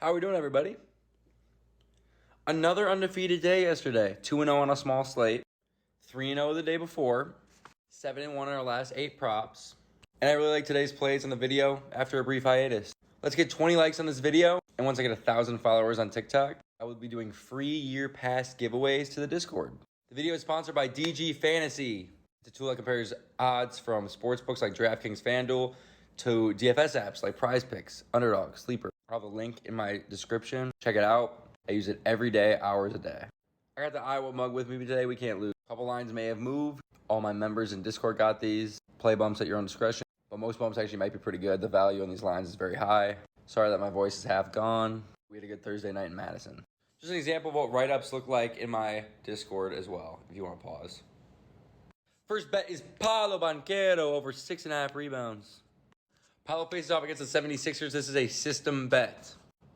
How are we doing, everybody? Another undefeated day yesterday. 2-0 on a small slate. 3-0 the day before. 7-1 in our last 8 props. And I really like today's plays on the video after a brief hiatus. Let's get 20 likes on this video. And once I get 1,000 followers on TikTok, I will be doing free year pass giveaways to the Discord. The video is sponsored by DG Fantasy. It's a tool that compares odds from sportsbooks like DraftKings, FanDuel to DFS apps like Prizepicks, Underdog, Sleeper. I'll have a link in my description. Check it out. I use it every day, hours a day. I got the Iowa mug with me today. We can't lose. A couple lines may have moved. All my members in Discord got these. Play bumps at your own discretion. But most bumps actually might be pretty good. The value on these lines is very high. Sorry that my voice is half gone. We had a good Thursday night in Madison. Just an example of what write-ups look like in my Discord as well, if you want to pause. First bet is Paolo Banchero over 6.5 rebounds. Paolo faces off against the 76ers. This is a system bet.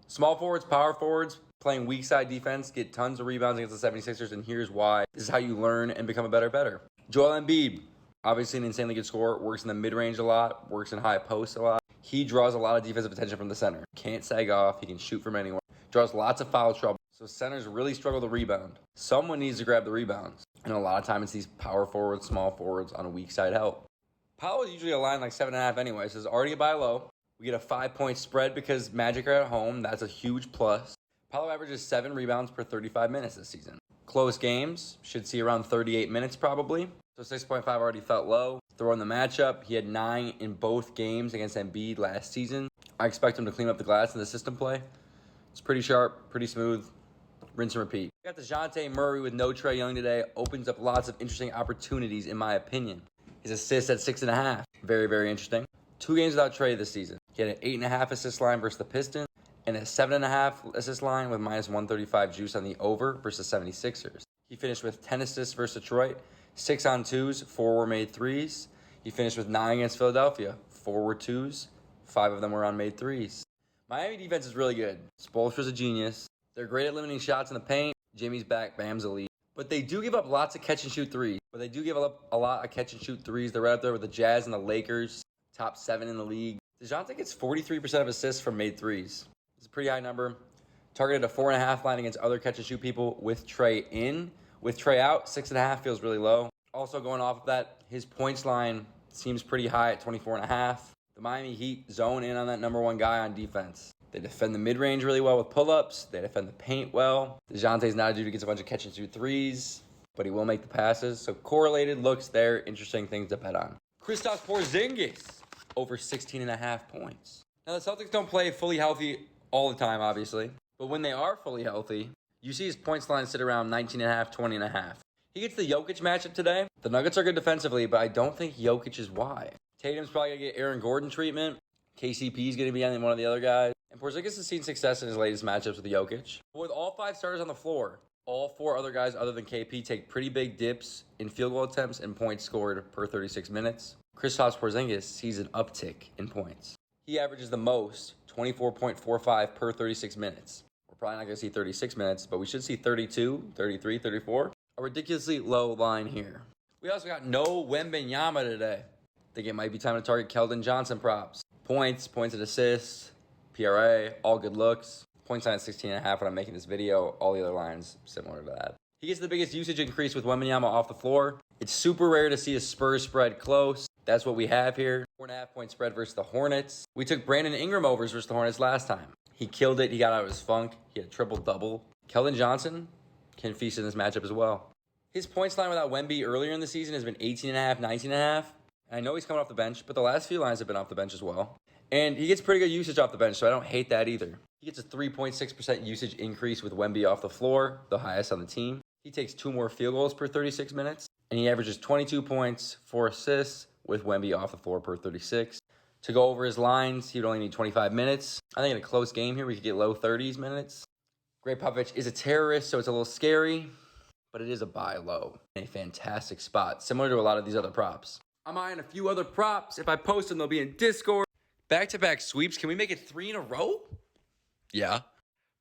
Small forwards, power forwards, playing weak side defense, get tons of rebounds against the 76ers, and here's why. This is how you learn and become a better. Joel Embiid, obviously an insanely good scorer, works in the mid-range a lot, works in high posts a lot. He draws a lot of defensive attention from the center. Can't sag off, he can shoot from anywhere. Draws lots of foul trouble, so centers really struggle to rebound. Someone needs to grab the rebounds, and a lot of times it's these power forwards, small forwards on a weak side help. Paolo is usually a line like 7.5 anyway, so it's already a buy low. We get a 5-point spread because Magic are at home. That's a huge plus. Paolo averages 7 rebounds per 35 minutes this season. Close games, should see around 38 minutes probably. So 6.5 already felt low. Throw in the matchup, he had 9 in both games against Embiid last season. I expect him to clean up the glass in the system play. It's pretty sharp, pretty smooth. Rinse and repeat. We got DeJounte Murray with no Trae Young today. Opens up lots of interesting opportunities in my opinion. His assists at 6.5. Very interesting. 2 games without Trae this season. He had an 8.5 assist line versus the Pistons and a 7.5 assist line with minus 135 juice on the over versus 76ers. He finished with 10 assists versus Detroit, 6 on 2s, 4 were made 3s. He finished with 9 against Philadelphia, 4 were 2s, 5 of them were on made 3s. Miami defense is really good. Spoelstra's a genius. They're great at limiting shots in the paint. Jimmy's back, Bam's elite. But they do give up lots of catch and shoot threes. A lot of catch and shoot threes. They're right up there with the Jazz and the Lakers, top 7 in the league. DeJounte gets 43% of assists from made threes. It's a pretty high number. Targeted a 4.5 line against other catch and shoot people with Trae in. With Trae out, 6.5 feels really low. Also going off of that, his points line seems pretty high at 24.5. The Miami Heat zone in on that number 1 guy on defense. They defend the mid-range really well with pull-ups. They defend the paint well. DeJounte's not a dude who gets a bunch of catch and shoot threes, but he will make the passes. So correlated looks there, interesting things to bet on. Kristaps Porzingis over 16.5 points. Now the Celtics don't play fully healthy all the time, obviously, but when they are fully healthy, you see his points line sit around 19.5, 20.5. He gets the Jokic matchup today. The Nuggets are good defensively, but I don't think Jokic is why. Tatum's probably going to get Aaron Gordon treatment. KCP is going to be on one of the other guys. And Porzingis has seen success in his latest matchups with Jokic. But with all 5 starters on the floor, all 4 other guys other than KP take pretty big dips in field goal attempts and points scored per 36 minutes. Kristaps Porzingis sees an uptick in points. He averages the most, 24.45 per 36 minutes. We're probably not going to see 36 minutes, but we should see 32, 33, 34. A ridiculously low line here. We also got no Wembanyama today. I think it might be time to target Keldon Johnson props. Points and assists, PRA, all good looks. Points line at 16.5 when I'm making this video. All the other lines similar to that. He gets the biggest usage increase with Wembanyama off the floor. It's super rare to see a Spurs spread close. That's what we have here. 4.5 point spread versus the Hornets. We took Brandon Ingram overs versus the Hornets last time. He killed it. He got out of his funk. He had a triple-double. Keldon Johnson can feast in this matchup as well. His points line without Wemby earlier in the season has been 18.5, 19.5. I know he's coming off the bench, but the last few lines have been off the bench as well. And he gets pretty good usage off the bench, so I don't hate that either. He gets a 3.6% usage increase with Wemby off the floor, the highest on the team. He takes 2 more field goals per 36 minutes, and he averages 22 points, 4 assists with Wemby off the floor per 36. To go over his lines, he would only need 25 minutes. I think in a close game here, we could get low 30s minutes. Greg Popovich is a terrorist, so it's a little scary, but it is a buy low. A fantastic spot, similar to a lot of these other props. I'm eyeing a few other props. If I post them, they'll be in Discord. Back-to-back sweeps. Can we make it 3 in a row? Yeah.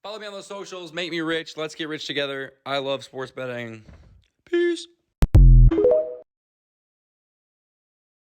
Follow me on those socials. Make me rich. Let's get rich together. I love sports betting. Peace.